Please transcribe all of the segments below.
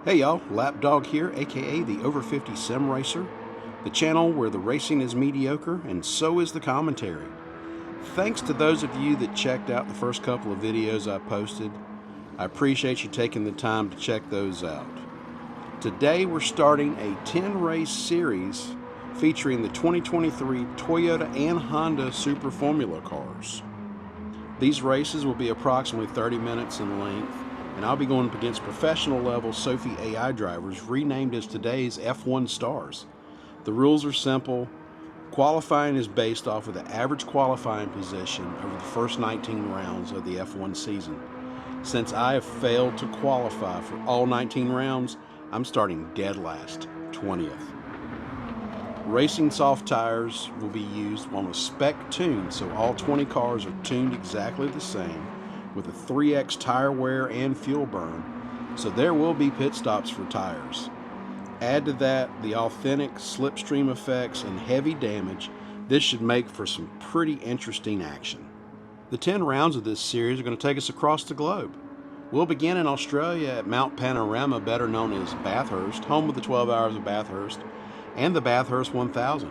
Hey y'all, Lapdog here, aka the Over 50 Sim Racer, the channel where the racing is mediocre and so is the commentary. Thanks to those of you that checked out the first couple of videos I posted. I appreciate you taking the time to check those out. Today we're starting a 10 race series featuring the 2023 Toyota and Honda Super Formula cars. These races will be approximately 30 minutes in length, and I'll be going up against professional level Sophy AI drivers renamed as today's F1 stars. The rules are simple. Qualifying is based off of the average qualifying position over the first 19 rounds of the F1 season. Since I have failed to qualify for all 19 rounds, I'm starting dead last, 20th. Racing soft tires will be used on a spec tune, so all 20 cars are tuned exactly the same, with a 3x tire wear and fuel burn, so there will be pit stops for tires. Add to that the authentic slipstream effects and heavy damage. This should make for some pretty interesting action. The 10 rounds of this series are going to take us across the globe. We'll begin in Australia at Mount Panorama, better known as Bathurst, home of the 12 Hours of Bathurst and the Bathurst 1000.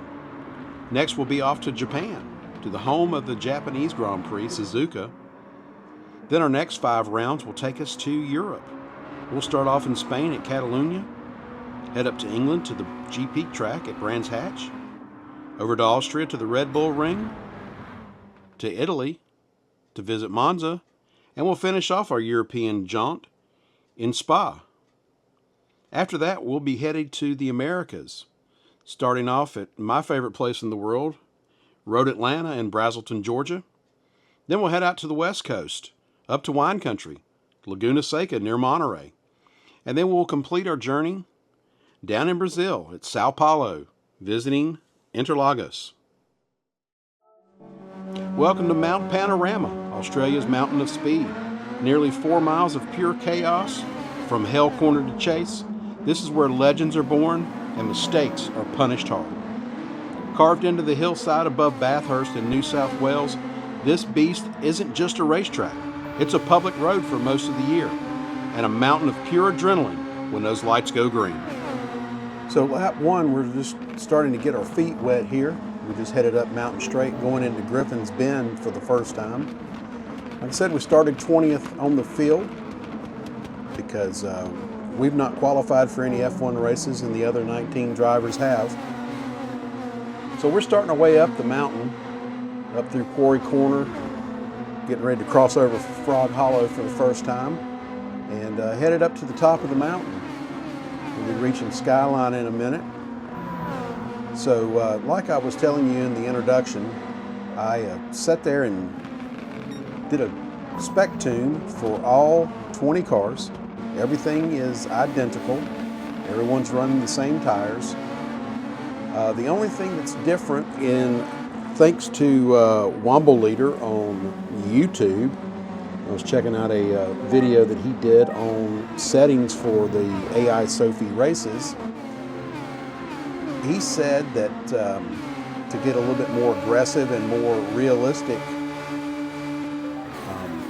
Next we'll be off to Japan, to the home of the Japanese Grand Prix, Suzuka. Then our next 5 rounds will take us to Europe. We'll start off in Spain at Catalonia, head up to England to the GP track at Brands Hatch, over to Austria to the Red Bull Ring, to Italy to visit Monza, and we'll finish off our European jaunt in Spa. After that, we'll be headed to the Americas, starting off at my favorite place in the world, Road Atlanta in Brazelton, Georgia. Then we'll head out to the West Coast, up to wine country, Laguna Seca near Monterey. And then we'll complete our journey down in Brazil at Sao Paulo, visiting Interlagos. Welcome to Mount Panorama, Australia's mountain of speed. Nearly 4 miles of pure chaos, from hell corner to chase. This is where legends are born and mistakes are punished hard. Carved into the hillside above Bathurst in New South Wales, this beast isn't just a racetrack. It's a public road for most of the year, and a mountain of pure adrenaline when those lights go green. So lap 1, we're just starting to get our feet wet here. We just headed up Mountain Straight, going into Griffin's Bend for the first time. Like I said, we started 20th on the field because we've not qualified for any F1 races, and the other 19 drivers have. So we're starting our way up the mountain, up through Quarry Corner, getting ready to cross over Frog Hollow for the first time, and headed up to the top of the mountain. We'll be reaching Skyline in a minute. So like I was telling you in the introduction, I sat there and did a spec tune for all 20 cars. Everything is identical. Everyone's running the same tires. The only thing that's different, thanks to Womble Leader on YouTube, I was checking out a video that he did on settings for the AI Sophy races. He said that to get a little bit more aggressive and more realistic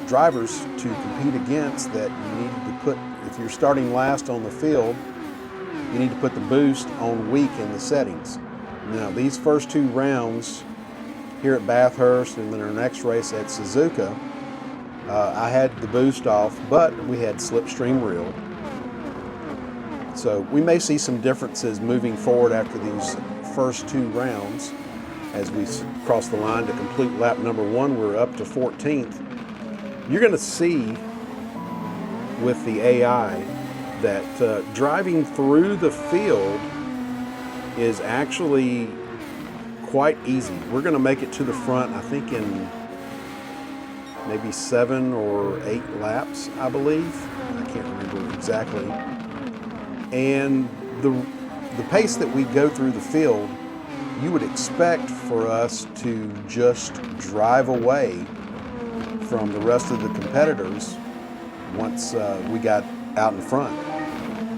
drivers to compete against, that you need to put, if you're starting last on the field, you need to put the boost on weak in the settings. Now these first 2 rounds here at Bathurst and then our next race at Suzuka, I had the boost off, but we had slipstream real. So we may see some differences moving forward after these first 2 rounds. As we cross the line to complete lap number 1, we're up to 14th. You're going to see with the AI that driving through the field is actually quite easy. We're going to make it to the front, I think, in maybe 7 or 8 laps, I believe. I can't remember exactly. And the pace that we go through the field, you would expect for us to just drive away from the rest of the competitors once we got out in front.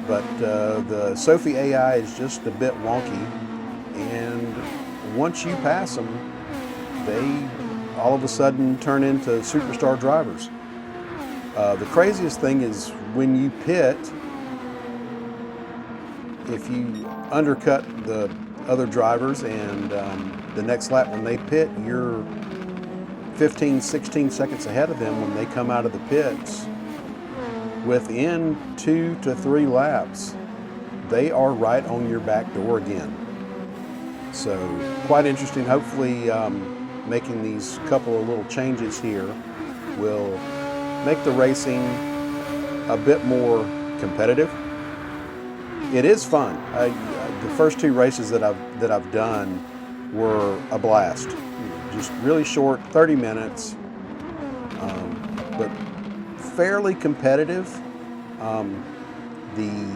But the Sophy AI is just a bit wonky, and once you pass them, they all of a sudden turn into superstar drivers. The craziest thing is when you pit, if you undercut the other drivers and the next lap when they pit, you're 15, 16 seconds ahead of them when they come out of the pits. Within 2 to 3 laps, they are right on your back door again. So quite interesting. Hopefully making these couple of little changes here will make the racing a bit more competitive. It is fun. The first 2 races that I've done were a blast. Just really short, 30 minutes, but fairly competitive. The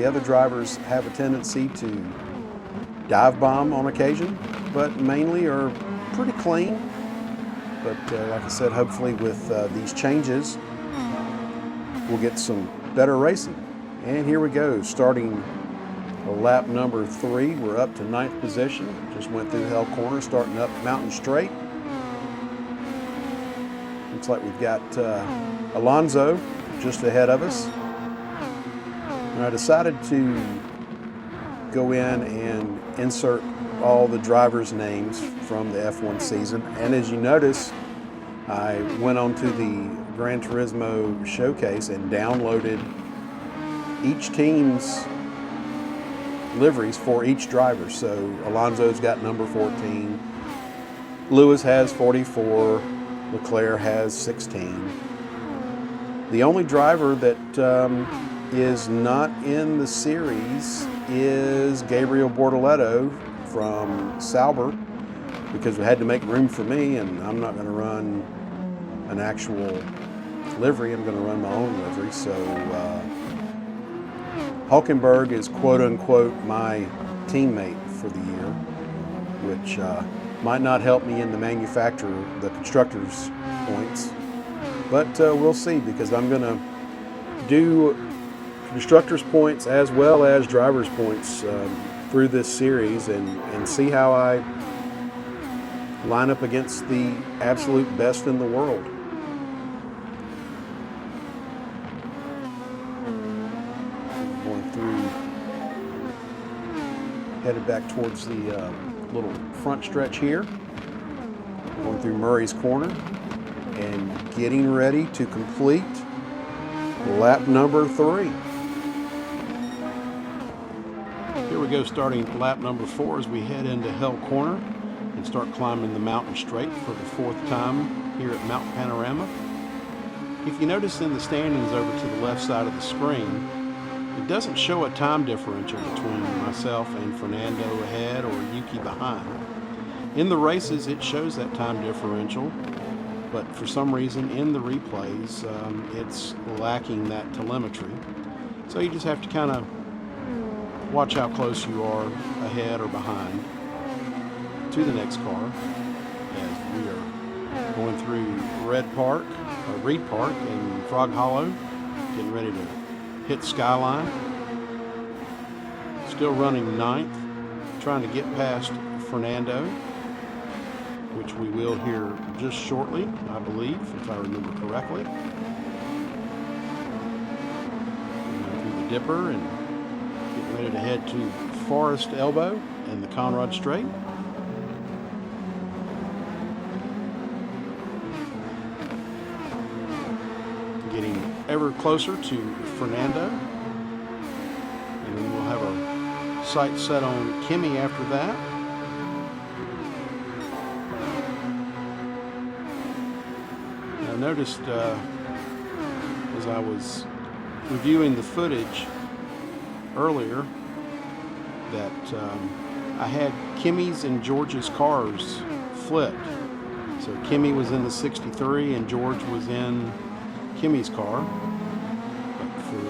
other drivers have a tendency to dive bomb on occasion, but mainly are pretty clean. But like I said, hopefully with these changes, we'll get some better racing. And here we go, starting lap number 3. We're up to 9th position. Just went through Hell Corner, starting up Mountain Straight. Looks like we've got Alonso just ahead of us. And I decided to go in and insert all the drivers' names from the F1 season. And as you notice, I went onto the Gran Turismo showcase and downloaded each team's liveries for each driver. So Alonso's got number 14, Lewis has 44, Leclerc has 16. The only driver that is not in the series is Gabriel Bortoleto from Sauber, because we had to make room for me, and I'm not going to run an actual livery. I'm going to run my own livery. So Hulkenberg is quote-unquote my teammate for the year, which might not help me in the constructors' points. But we'll see, because I'm going to do constructors' points as well as drivers' points through this series and see how I line up against the absolute best in the world. Headed back towards the little front stretch here, going through Murray's Corner and getting ready to complete lap number 3. Here we go, starting lap number 4 as we head into Hell Corner and start climbing the mountain straight for the 4th time here at Mount Panorama. If you notice in the standings over to the left side of the screen, it doesn't show a time differential between myself and Fernando ahead or Yuki behind. In the races, it shows that time differential, but for some reason in the replays, it's lacking that telemetry. So you just have to kind of watch how close you are ahead or behind to the next car as we are going through Reed Park and Frog Hollow, getting ready to hit Skyline. Still running 9th, trying to get past Fernando, which we will here just shortly, I believe, if I remember correctly. Through the Dipper and getting ready to head to Forest Elbow and the Conrad Straight. Getting ever closer to Fernando, and then we'll have our sights set on Kimi after that. I noticed as I was reviewing the footage earlier that I had Kimi's and George's cars flipped. So Kimi was in the 63 and George was in Kimi's car. But for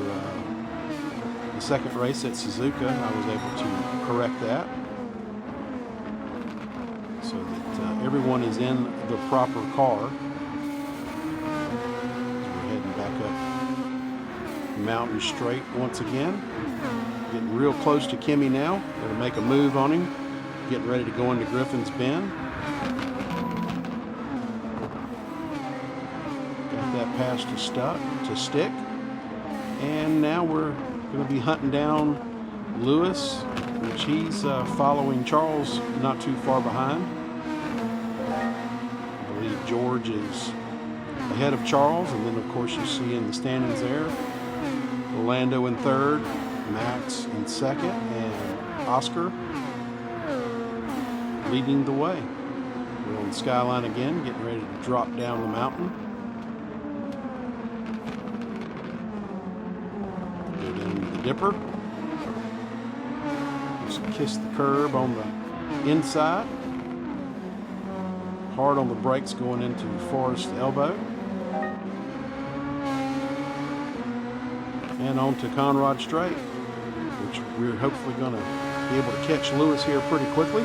the second race at Suzuka, I was able to correct that so that everyone is in the proper car. We're heading back up Mountain Straight once again. Getting real close to Kimi now. Going to make a move on him. Getting ready to go into Griffin's Bend. Got that pass to stick. And now we're Going to be hunting down Lewis, which he's following Charles not too far behind. I believe George is ahead of Charles, and then of course you see in the standings there Orlando in third, Max in second, and Oscar leading the way. We're on the skyline again, getting ready to drop down the mountain. Go down to the dipper. Just kiss the curb on the inside. Hard on the brakes going into Forest Elbow. And on to Conrad Straight, which we're hopefully going to be able to catch Lewis here pretty quickly.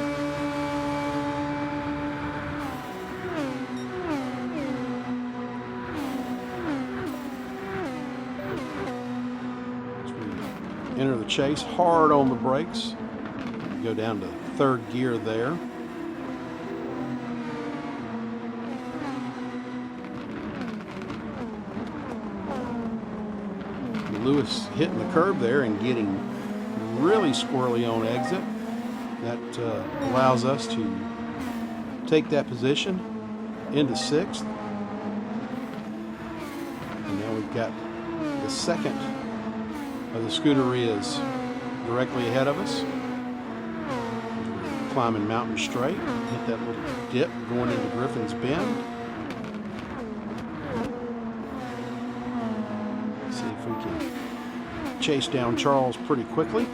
As we enter the chase, hard on the brakes. Go down to third gear there. Lewis hitting the curb there and getting really squirrely on exit. That allows us to take that position into sixth. And now we've got the second of the Scuderias directly ahead of us. We're climbing Mountain Straight, hit that little dip going into Griffin's Bend. See if we can chase down Charles pretty quickly.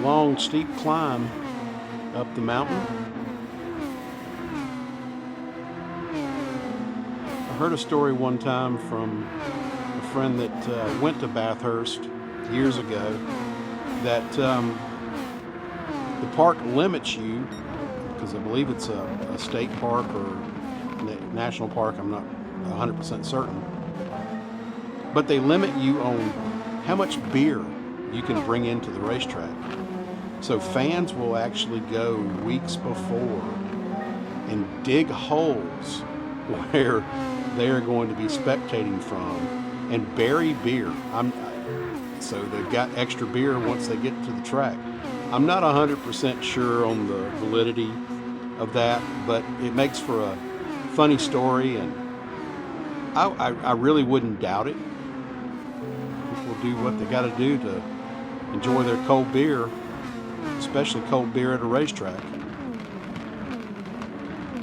Long, steep climb up the mountain. I heard a story one time from a friend that went to Bathurst years ago that the park limits you, because I believe it's a state park or national park, I'm not 100% certain, but they limit you on how much beer you can bring into the racetrack. So fans will actually go weeks before and dig holes where they're going to be spectating from and bury beer. So they've got extra beer once they get to the track. I'm not 100% sure on the validity of that, but it makes for a funny story, and I really wouldn't doubt it. People do what they got to do to enjoy their cold beer, especially cold beer at a racetrack.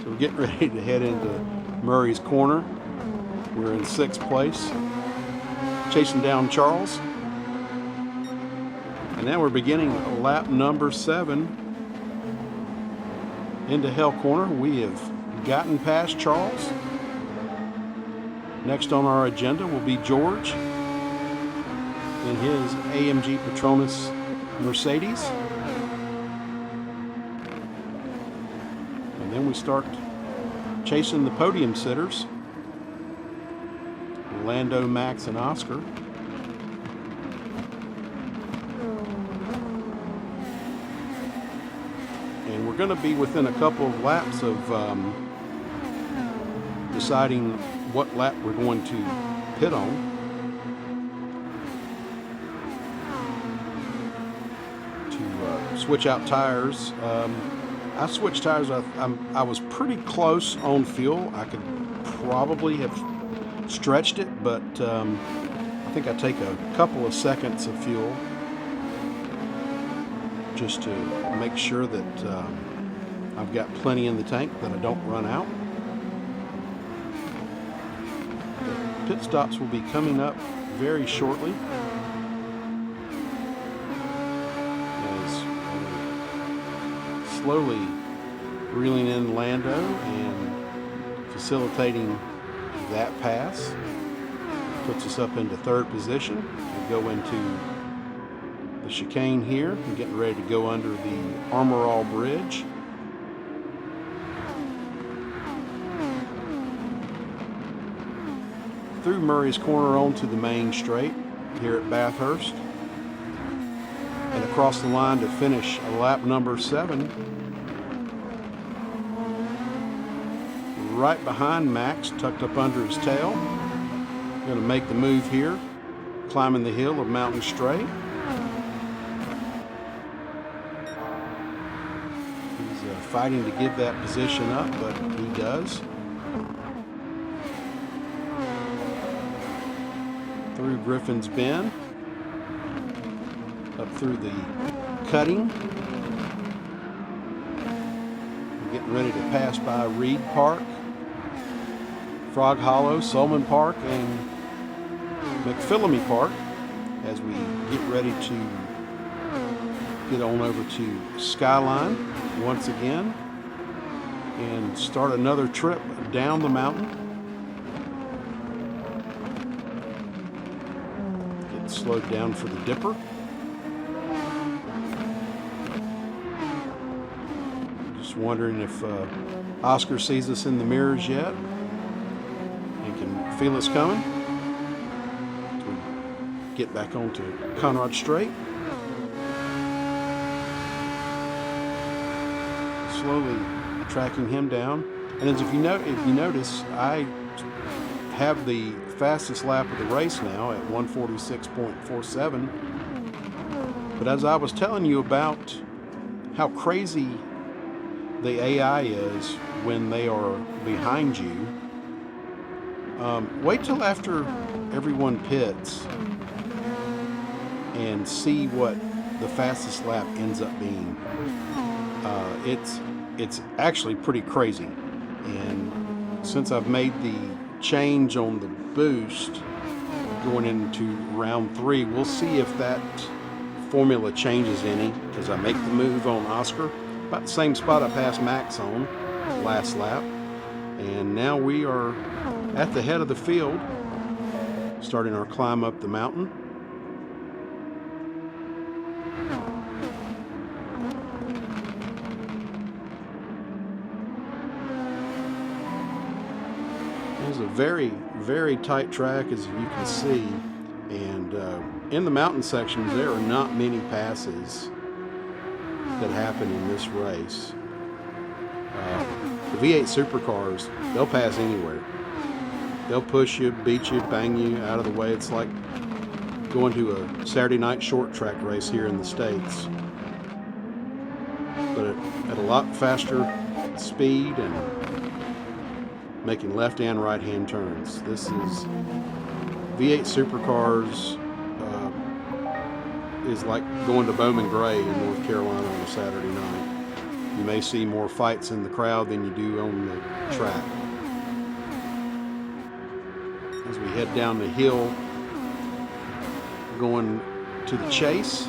So we're getting ready to head into Murray's Corner. We're in sixth place, chasing down Charles. And now we're beginning lap number 7 into Hell Corner. We have gotten past Charles. Next on our agenda will be George in his AMG Petronas Mercedes. And then we start chasing the podium sitters, Orlando, Max, and Oscar. And we're going to be within a couple of laps of deciding what lap we're going to pit on. To switch out tires. I switched tires. I was pretty close on fuel. I could probably have stretched it, but I think I take a couple of seconds of fuel just to make sure that I've got plenty in the tank, that I don't run out. The pit stops will be coming up very shortly, as slowly reeling in Lando and facilitating that pass. Puts us up into third position. We go into the chicane here. I'm getting ready to go under the Armor All Bridge. Through Murray's Corner onto the main straight here at Bathurst. And across the line to finish lap number 7. right behind Max, tucked up under his tail. Going to make the move here, climbing the hill of Mountain Straight. He's fighting to give that position up, but he does. Through Griffin's Bend, up through the cutting. We're getting ready to pass by Reed Park, Frog Hollow, Solman Park, and McPhillamy Park as we get ready to get on over to Skyline once again and start another trip down the mountain. Get slowed down for the dipper. Just wondering if Oscar sees us in the mirrors yet and can feel us coming. Get back onto Conrad Straight. Slowly tracking him down. And as if you notice, I have the fastest lap of the race now at 1:46.47. But as I was telling you about how crazy the AI is when they are behind you, wait till after everyone pits and see what the fastest lap ends up being. It's actually pretty crazy. And since I've made the change on the boost going into round 3, we'll see if that formula changes any, because I make the move on Oscar, about the same spot I passed Max on last lap. And now we are at the head of the field, starting our climb up the mountain. It's a very, very tight track, as you can see, and in the mountain sections there are not many passes that happen in this race. The V8 supercars, they'll pass anywhere. They'll push you, beat you, bang you out of the way. It's like going to a Saturday night short track race here in the States, but at a lot faster speed and making left and right hand turns. This is V8 supercars is like going to Bowman Gray in North Carolina on a Saturday night. You may see more fights in the crowd than you do on the track. As we head down the hill, going to the chase,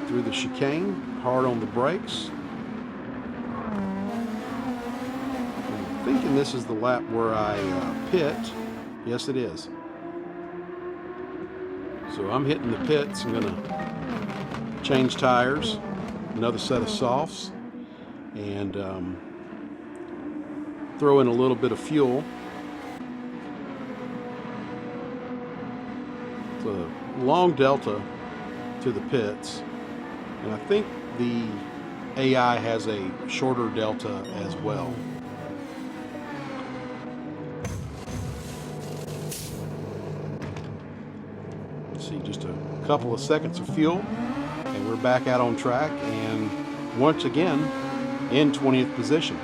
through the chicane, hard on the brakes. I'm thinking this is the lap where I pit. Yes, it is. So I'm hitting the pits. I'm going to change tires, another set of softs, and throw in a little bit of fuel. It's a long delta to the pits, and I think the AI has a shorter delta as well. See, just a couple of seconds of fuel and we're back out on track, and once again in 20th position.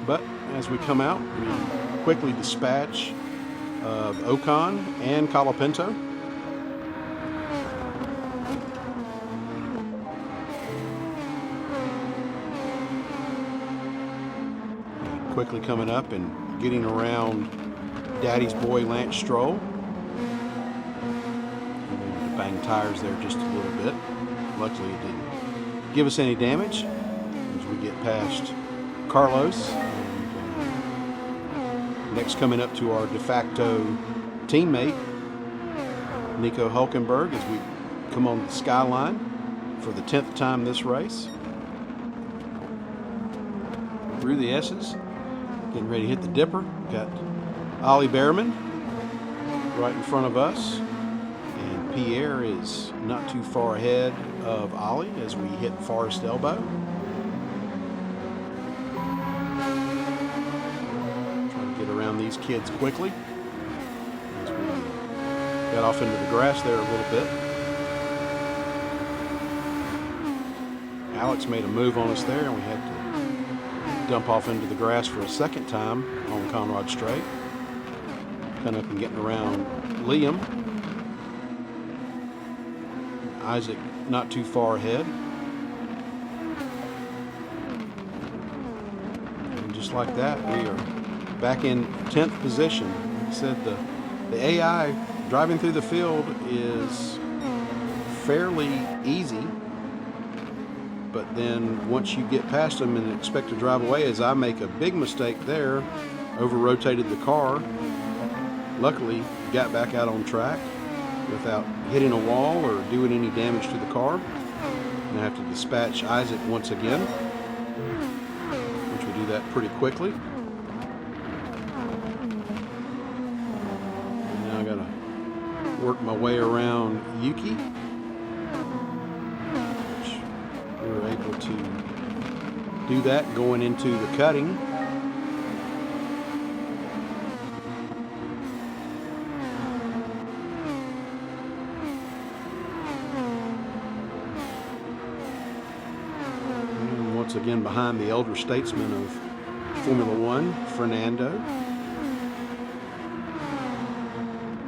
But as we come out, we quickly dispatch of Ocon and Colapinto. Quickly coming up and getting around Daddy's boy Lance Stroll. Bang tires there just a little bit. Luckily it didn't give us any damage as we get past Carlos. And next coming up to our de facto teammate Nico Hulkenberg as we come on the Skyline for the 10th time this race. Through the S's, getting ready to hit the dipper. Got Ollie Behrman right in front of us. Pierre is not too far ahead of Ollie as we hit Forest Elbow. these kids quickly. As we got off into the grass there a little bit. Alex made a move on us there, and we had to dump off into the grass for a second time on Conrod Straight. Coming up and getting around Liam. Isaac not too far ahead. And just like that, we are back in 10th position. Like I said, the AI driving through the field is fairly easy. But then once you get past them and expect to drive away, as I make a big mistake there, over-rotated the car. Luckily, got back out on track without hitting a wall or doing any damage to the car. And I have to dispatch Isaac once again, which we do that pretty quickly. And now I gotta work my way around Yuki. We were able to do that going into the cutting. And once again behind the elder statesman of Formula One, Fernando.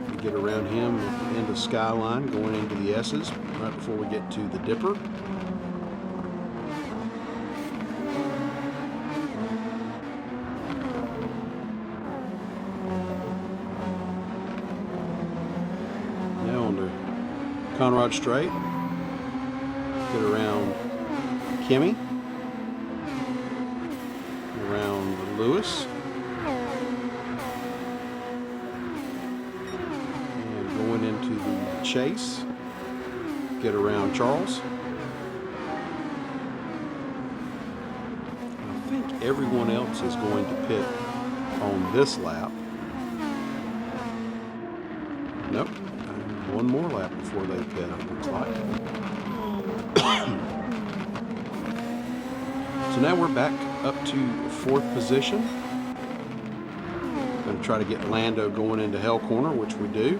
We get around him at the end of Skyline, going into the S's, right before we get to the Dipper. Conrod Straight, get around Kimmy, around Lewis, and going into the chase, get around Charles. I think everyone else is going to pit on this lap. Nope. One more lap before they pit, it looks like. So now we're back up to 4th position. Going to try to get Lando going into Hell Corner, which we do.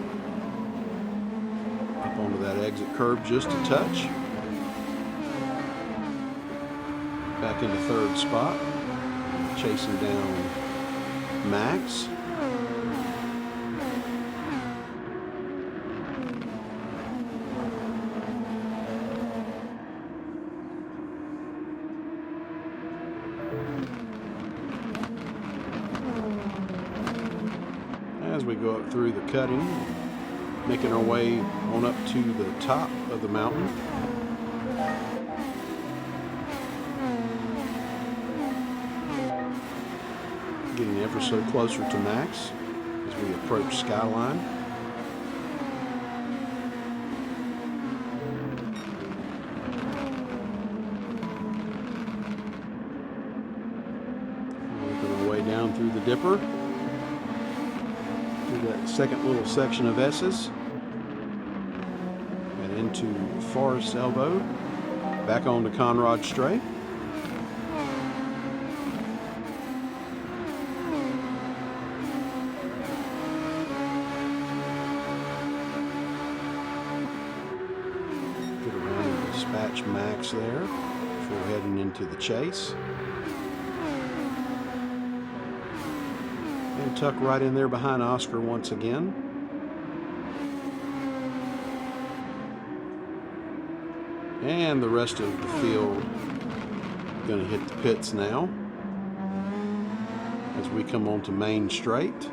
Up onto that exit curb just a touch. Back into 3rd spot. Chasing down Max. As we go up through the cutting, making our way on up to the top of the mountain. Getting ever so closer to Max as we approach Skyline. Working our way down through the Dipper. That second little section of S's and into Forest Elbow, back onto Conrod Straight. Get around and dispatch Max there before heading into the chase. And tuck right in there behind Oscar once again. And the rest of the field going to hit the pits now as we come onto Main Straight.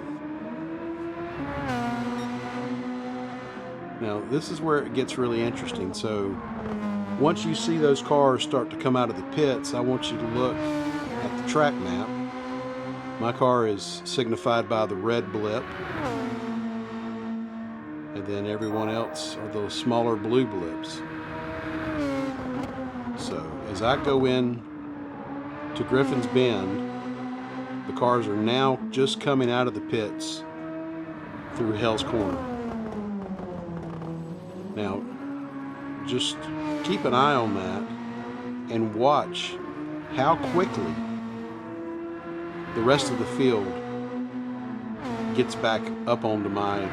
Now this is where it gets really interesting. So once you see those cars start to come out of the pits, I want you to look at the track map. My car is signified by the red blip, and then everyone else are those smaller blue blips. So as I go in to Griffin's Bend, the cars are now just coming out of the pits through Hell's Corner. Now, just keep an eye on that and watch how quickly the rest of the field gets back up onto my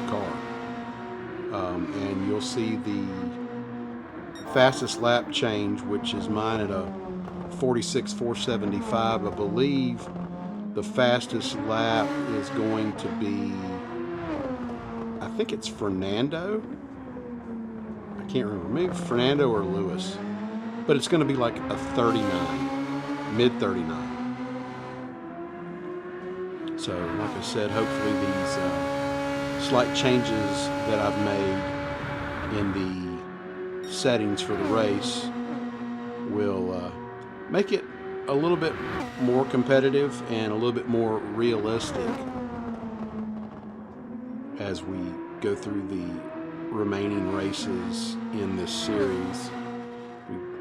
car. And you'll see the fastest lap change, which is mine at a 46.475. I believe the fastest lap is going to be, I think it's Fernando. I can't remember, maybe Fernando or Lewis, but it's going to be like a 39, mid 39. So like I said, hopefully these slight changes that I've made in the settings for the race will make it a little bit more competitive and a little bit more realistic as we go through the remaining races in this series.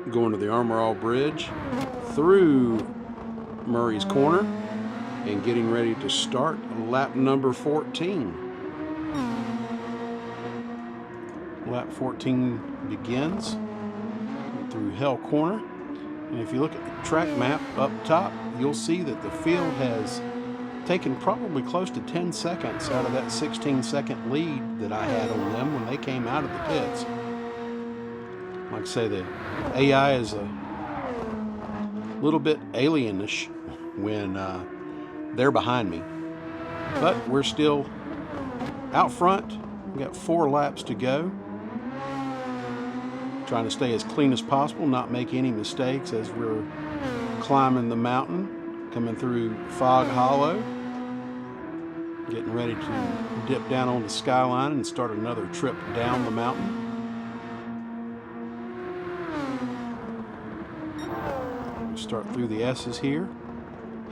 We go into the Armor All Bridge, through Murray's Corner, and getting ready to start lap number 14. Lap 14 begins through Hell Corner. And if you look at the track map up top, you'll see that the field has taken probably close to 10 seconds out of that 16-second lead that I had on them when they came out of the pits. Like I say, the AI is a little bit alienish when they're behind me. But we're still out front. We've got 4 laps to go. Trying to stay as clean as possible, not make any mistakes as we're climbing the mountain, coming through Fog Hollow, getting ready to dip down on the skyline and start another trip down the mountain. We start through the S's here,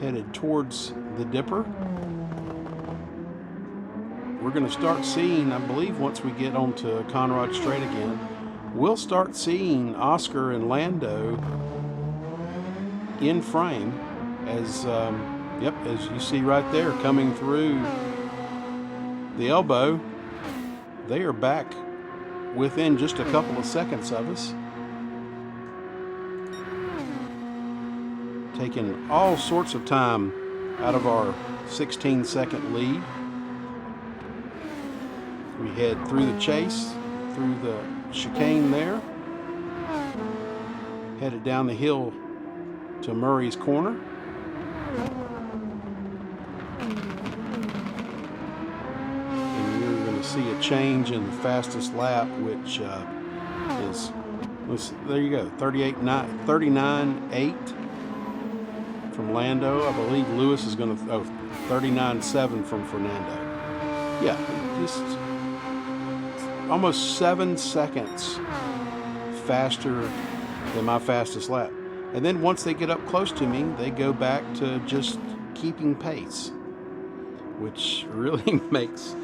headed towards the Dipper. We're going to start seeing, I believe once we get onto Conrad Strait again, we'll start seeing Oscar and Lando in frame as, as you see right there coming through the elbow. They are back within just a couple of seconds of us. Taking all sorts of time out of our 16-second lead. We head through the chase, through the chicane there, headed down the hill to Murray's Corner. And you're going to see a change in the fastest lap, which is, there you go, 39.8 from Lando. I believe Lewis is going to, 39.7 from Fernando. Yeah, just almost 7 seconds faster than my fastest lap. And then once they get up close to me, they go back to just keeping pace, which really makes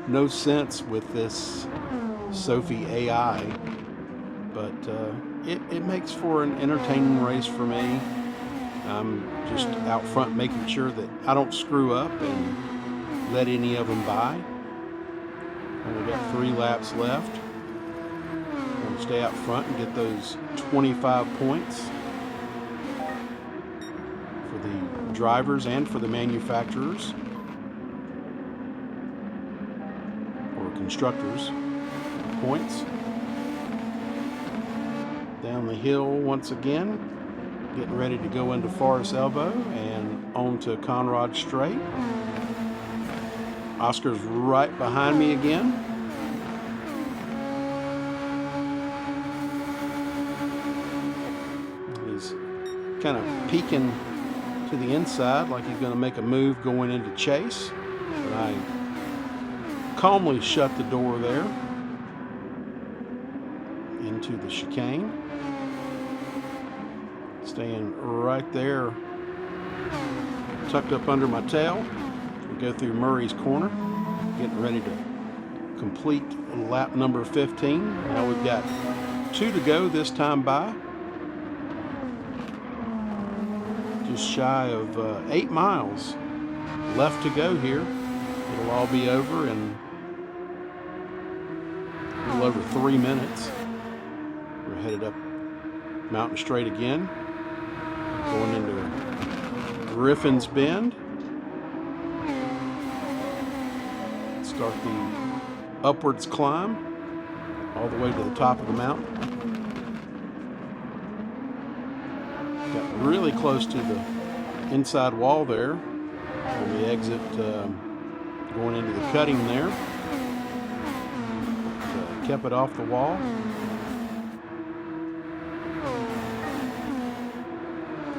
no sense with this Sophy AI. But it makes for an entertaining race for me. I'm just out front making sure that I don't screw up and let any of them by. We've got 3 laps left. We're going to stay out front and get those 25 points for the drivers and for the manufacturers or constructors points. Down the hill once again, getting ready to go into Forest Elbow and onto Conrad Strait. Oscar's right behind me again. He's kind of peeking to the inside like he's going to make a move going into chase. But I calmly shut the door there into the chicane. Staying right there, tucked up under my tail. We go through Murray's Corner, getting ready to complete lap number 15. Now we've got 2 to go this time by. Just shy of 8 miles left to go here. It'll all be over in a little over 3 minutes. We're headed up Mountain Strait again, going into Griffin's Bend. Start the upwards climb all the way to the top of the mountain. Got really close to the inside wall there on the exit, going into the cutting there. Kept it off the wall.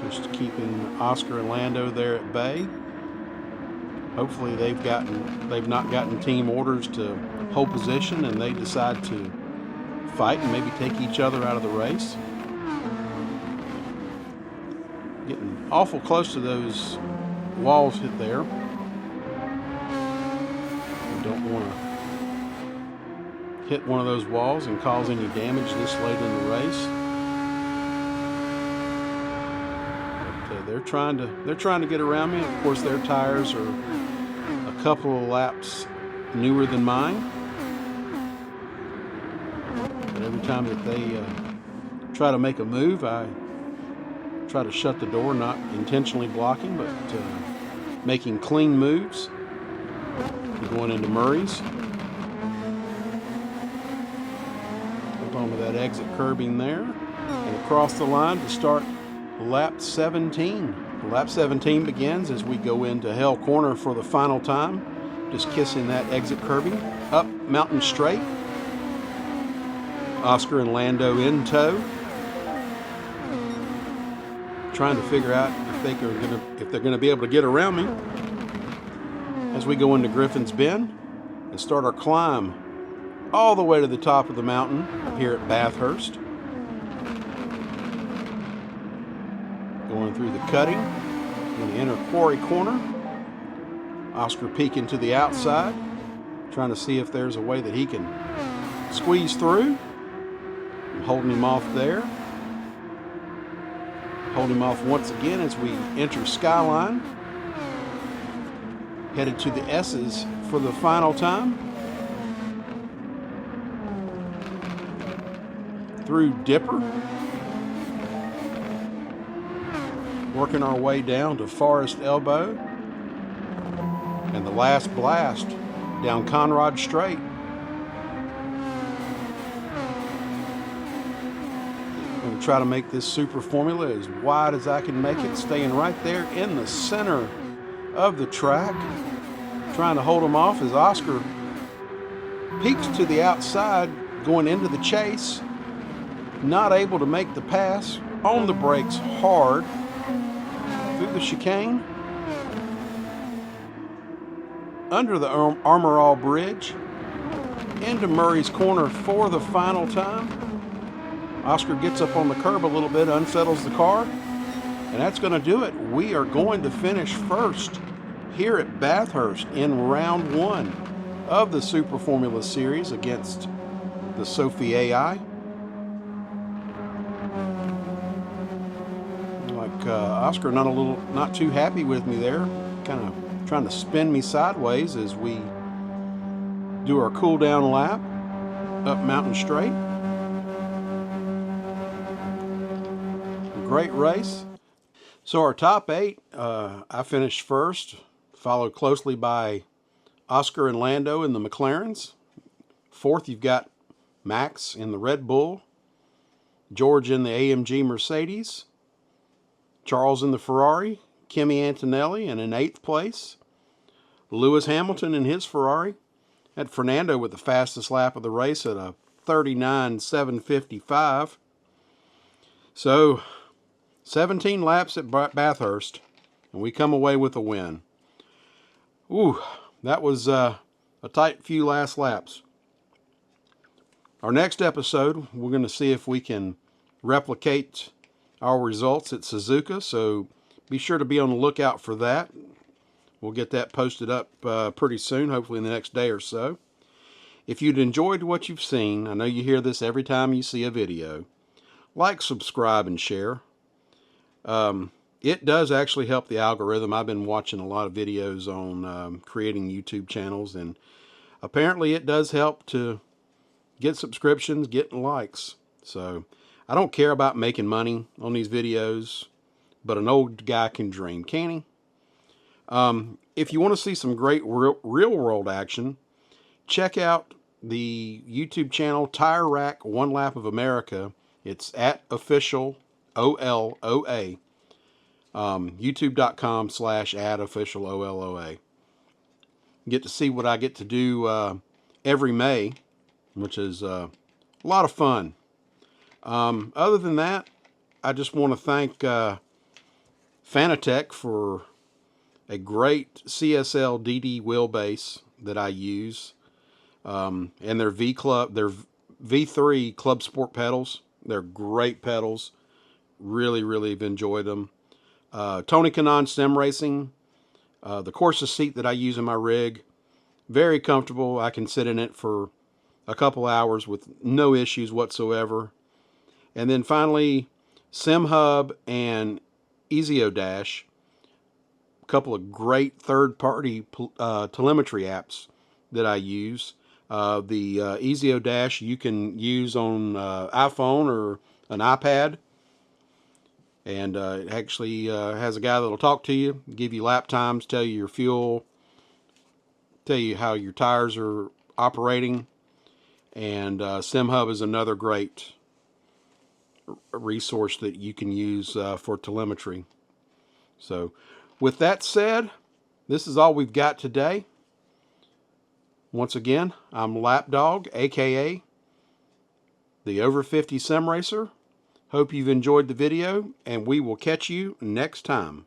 Just keeping Oscar and Lando there at bay. Hopefully they've not gotten team orders to hold position and they decide to fight and maybe take each other out of the race. Getting awful close to those walls hit there. We don't want to hit one of those walls and cause any damage this late in the race. But they're trying to get around me. Of course, their tires are a couple of laps newer than mine. But every time that they try to make a move, I try to shut the door, not intentionally blocking, but making clean moves. Going into Murray's. Up onto that exit curbing there. And across the line to start lap 17. Lap 17 begins as we go into Hell Corner for the final time. Just kissing that exit curbing. Up Mountain Straight. Oscar and Lando in tow. Trying to figure out if they're gonna be able to get around me as we go into Griffin's Bend and start our climb all the way to the top of the mountain up here at Bathurst. Going through the cutting, going to enter Quarry Corner. Oscar peeking to the outside, trying to see if there's a way that he can squeeze through. I'm holding him off there. Hold him off once again as we enter Skyline. Headed to the S's for the final time. Through Dipper. Working our way down to Forest Elbow. And the last blast down Conrad Strait. I'm going to try to make this super formula as wide as I can make it, staying right there in the center of the track. Trying to hold him off as Oscar peeks to the outside, going into the chase. Not able to make the pass. On the brakes hard through the chicane. Under the Armor All Bridge. Into Murray's Corner for the final time. Oscar gets up on the curb a little bit, unsettles the car, and that's going to do it. We are going to finish first here at Bathurst in round 1 of the Super Formula Series against the Sophy AI. Like Oscar not too happy with me there, kind of trying to spin me sideways as we do our cool down lap up Mountain Straight. Great race. So our top 8, I finished first, followed closely by Oscar and Lando in the McLarens. 4th, you've got Max in the Red Bull, George in the AMG Mercedes, Charles in the Ferrari, Kimi Antonelli in an 8th place, Lewis Hamilton in his Ferrari, had Fernando with the fastest lap of the race at a 39.755. So 17 laps at Bathurst, and we come away with a win. Ooh, that was a tight few last laps. Our next episode, we're going to see if we can replicate our results at Suzuka, so be sure to be on the lookout for that. We'll get that posted up pretty soon, hopefully in the next day or so. If you'd enjoyed what you've seen, I know you hear this every time you see a video, like, subscribe, and share. It does actually help the algorithm. I've been watching a lot of videos on creating YouTube channels, and apparently it does help to get subscriptions, getting likes. So I don't care about making money on these videos, but an old guy can dream, can't he? If you want to see some great real world action, check out the YouTube channel Tire Rack One Lap of America. It's at official OLOA. YouTube.com/@official OLOA. Get to see what I get to do every May, which is a lot of fun. Other than that, I just want to thank Fanatec for a great CSL DD wheelbase that I use, and their V3 Club Sport pedals. They're great pedals. Really have enjoyed them. Tony Kanaan Stem Racing, the Corsa seat that I use in my rig, very comfortable. I can sit in it for a couple hours with no issues whatsoever. And then finally, SimHub and EasyOdash, a couple of great third-party telemetry apps that I use. The EasyOdash you can use on iPhone or an iPad. And it actually has a guy that'll talk to you, give you lap times, tell you your fuel, tell you how your tires are operating. And SimHub is another great resource that you can use for telemetry. So with that said, this is all we've got today. Once again, I'm Lapdog, aka the Over 50 Sim Racer. Hope you've enjoyed the video, and we will catch you next time.